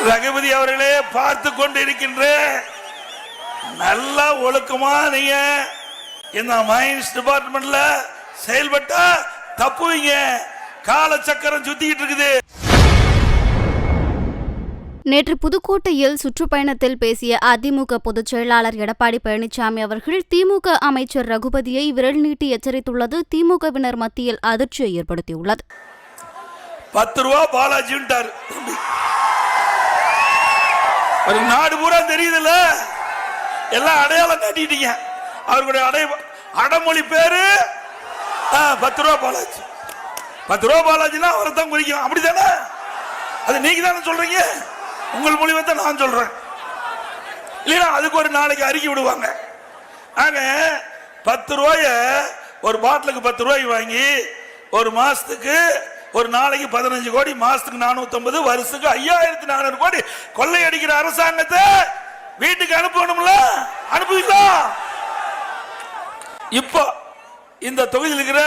ரகுபதி அவர்களே, பார்த்து கொண்டு இருக்கின்ற நல்லா ஒழுக்கமா நீங்க இந்த மைன்ஸ் டிபார்ட்மெண்ட்ல செயல்பட்டா தப்புவீங்க. காலச்சக்கரம் சுத்திக்கிட்டு இருக்குது. நேற்று புதுக்கோட்டையில் சுற்றுப்பயணத்தில் பேசிய அதிமுக பொதுச் செயலாளர் எடப்பாடி பழனிசாமி அவர்கள் திமுக அமைச்சர் ரகுபதியை விரல் நீட்டி எச்சரித்துள்ளது திமுகவினர் மத்தியில் அதிர்ச்சியை ஏற்படுத்தியுள்ளது. 10 ரூபா பாலாஜி நாடு பூரா தெரியுதுல்ல, எல்லாம் அடையாளம் காட்டிட்டீங்க. அவர்களுடைய அடமொழி பேரு 10 ரூபா பாலாஜி. 10 ரூபா பாலாஜினா அவரை தான் குறிக்கும், அப்படித்தானே? அது நீங்க தானே சொல்றீங்க, உங்கள் மொழியை தான் நான் சொல்றேன். இல்லையா, அதுக்கு ஒரு நாளைக்கு அறிக்கை விடுவாங்க. ஆக 10 ரூபாய ஒரு பாட்டிலுக்கு 10 ரூபாய் வாங்கி ஒரு மாசத்துக்கு ஒரு நாளைக்கு 15 கோடி, மாசத்துக்கு 450, வருஷத்துக்கு 5400 கோடி கொள்ளையடிக்கிற அரசாங்கத்தை வீட்டுக்கு அனுப்பணும்ல, அனுப்புவீங்களா? இப்போ இந்த தொகுதியில் இருக்கிற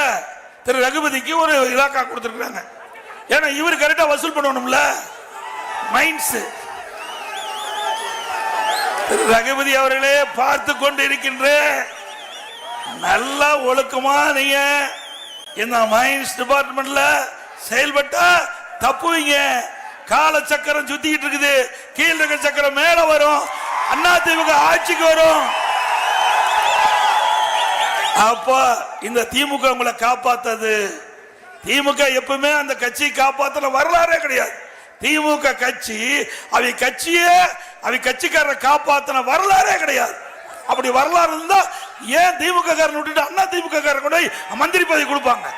திரு ரகுபதிக்கு ஒரு இலாக்கா கொடுத்திருக்காங்க. ஏன்னா இவர் கரெக்டா வசூல் பண்ணணும்ல. மைன்ஸ் திரு ரகுபதி அவர்களே, பார்த்து கொண்டு இருக்கின்ற நல்லா ஒழுக்கமா நீங்க இந்த மைன்ஸ் டிபார்ட்மெண்ட்ல செயல்பட்டா தப்புவீங்க. காலச்சக்கரம் சுத்திக்கிட்டு இருக்குது. கீழ் இருக்கிற சக்கரம் மேல வரும். அதிமுக ஆட்சிக்கு வரும். அப்ப இந்த திமுக உங்களை காப்பாத்தது. திமுக எப்பவுமே அந்த கட்சியை காப்பாத்தல வரலாறே கிடையாது. திமுக கட்சி அவை கட்சிக்காரரை காப்பாத்தின வரலாறே கிடையாது. அப்படி வரலாறு இருந்தா ஏன் திமுக காரன் விட்டுட்டு அண்ணா திமுக காரன் கூட மந்திரி பதவி கொடுப்பாங்க?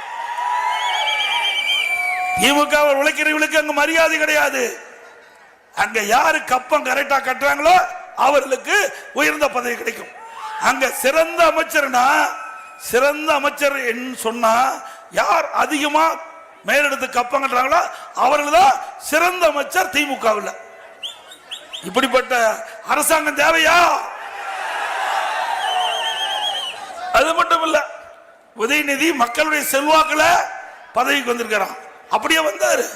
திமுக உழைக்கிறவர்களுக்கு அங்க மரியாதை கிடையாது. அங்க யாரு கப்பம் கரெக்டா கட்டுறாங்களோ அவர்களுக்கு உயர்ந்த பதவி கிடைக்கும். அங்க சிறந்த அமைச்சர் சொன்னா யார் அதிகமா மேலெடுத்து கப்பம் கட்டுறாங்களோ அவர்கள் தான் சிறந்த அமைச்சர் திமுகவில். இப்படிப்பட்ட அரசாங்கம் தேவையா? அது மட்டும் இல்ல, உதயநிதி மக்களுடைய செல்வாக்குல பதவிக்கு வந்திருக்கிறான். அப்படியே வந்தாரு.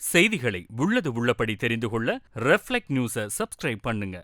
செய்திகளை உள்ளது உள்ளபடி தெரிந்து கொள்ள ரெஃப்ளெக்ட் நியூஸை சப்ஸ்கிரைப் பண்ணுங்க.